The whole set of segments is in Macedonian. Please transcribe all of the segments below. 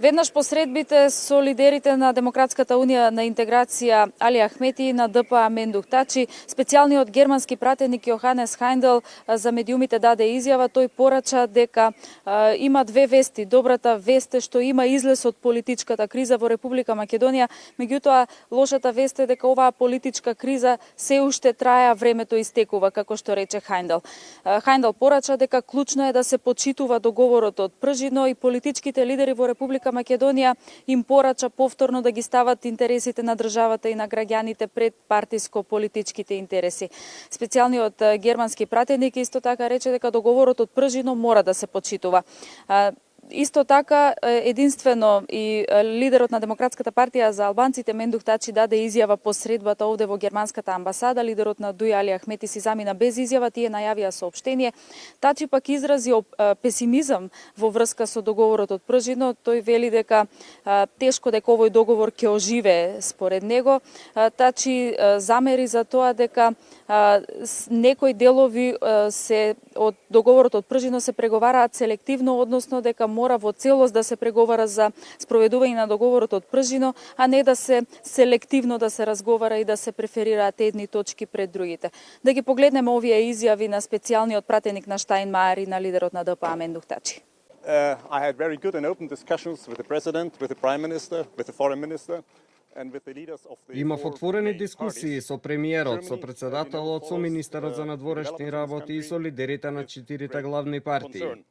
Веднаш посредбите со лидерите на Демократската унија на интеграција Али Ахмети и на ДПА Мендух Тачи, специјалниот германски пратеник Јоханес Хајндел за медиумите даде изјава. Тој порача дека има две вести. Добрата вест е што има излез од политичката криза во Република Македонија, меѓутоа лошата вест е дека оваа политичка криза се уште трае, времето истекува, како што рече Хајндел. Хајндел порача дека клучно е да се почитува договорот од Пржино и политичките лидери во Република Македонија им порача повторно да ги стават интересите на државата и на граѓаните пред партиско-политичките интереси. Специјалниот германски пратеник исто така рече дека договорот од Пржино мора да се почитува. Исто така, единствено и лидерот на Демократската партија за албанците Мендух Тачи даде изјава посредбата овде во германската амбасада. Лидерот на ДУИ Али Ахмети си замина без изјава, тие најавија соопштение. Тачи пак изрази песимизам во врска со договорот од Пржино. Тој вели дека тешко дека овој договор ќе оживее според него. Тачи замери за тоа дека некои делови од договорот од Пржино се преговараат селективно, односно дека мора во целост да се преговара за спроведување на договорот од Пржино, а не да се селективно да се разговара и да се преферираат едни точки пред другите. Да ги погледнеме овие изјави на специјалниот пратеник на Штајнмајер и на лидерот на ДПА Мендух Тачи. I had very good and open discussions with the president, with the prime minister, with the foreign minister. Имав отворени дискусии со премиерот, со председателот, со министерот за надворешни работи и со лидерите на 4 главни партии.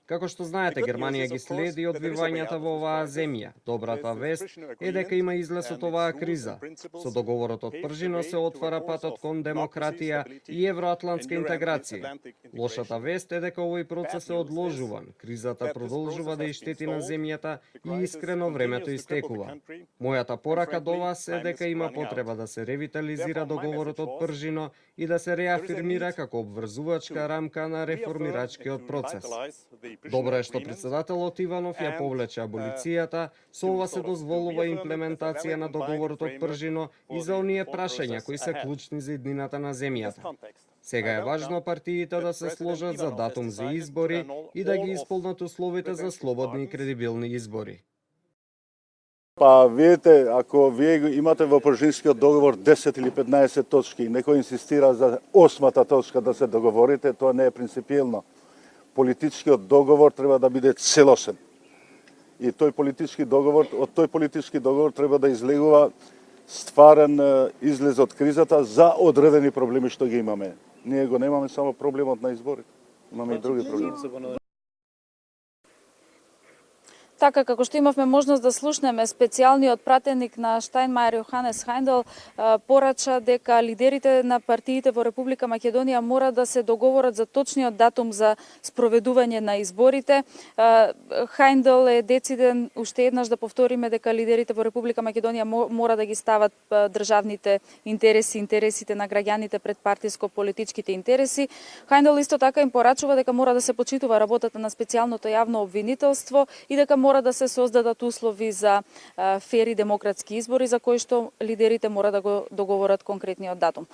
Како што знаете, Германија ги следи одвивањата во оваа земја. Добрата вест е дека има излез од оваа криза. Со договорот од Пржино се отвара патот кон демократија и евроатлантска интеграција. Лошата вест е дека овој процес е одложуван. Кризата продолжува да иштети на земјата и искрено времето истекува. Мојата порака до вас е дека има потреба да се ревитализира договорот од Пржино и да се реафирмира како обврзувачка рамка на реформирачкиот процес. Добро е што председателот Иванов ја повлече аболицијата, со ова се дозволува имплементација на договорот од Пржино и за оние прашања кои се клучни за иднината на земјата. Сега е важно партиите да се сложат за датум за избори и да ги исполнат условите за слободни и кредибилни избори. Па, видите, ако вие имате во Пржинскиот договор 10 или 15 точки, некој инсистира за 8-та точка да се договорите, тоа не е принципиелно. Политичкиот договор треба да биде целосен. И од тој политички договор треба да излегува стварен излез од кризата за одредени проблеми што ги имаме. Ние го немаме само проблемот на изборите, имаме и други проблеми. Така, како што имавме можност да слушнеме, специјалниот пратеник на Штајнмајер Јоханес Хајндел порача дека лидерите на партиите во Република Македонија мора да се договорат за точниот датум за спроведување на изборите. Хајндел е дециден уште еднаш да повториме дека лидерите во Република Македонија мора да ги стават државните интереси, интересите на граѓаните пред партиско-политичките интереси. Хајндел исто така им порачува дека мора да се почитува работата на специјалното јавно обвинителство и дека мора да се создадат услови за фери демократски избори за кои што лидерите мора да го договорат конкретниот датум.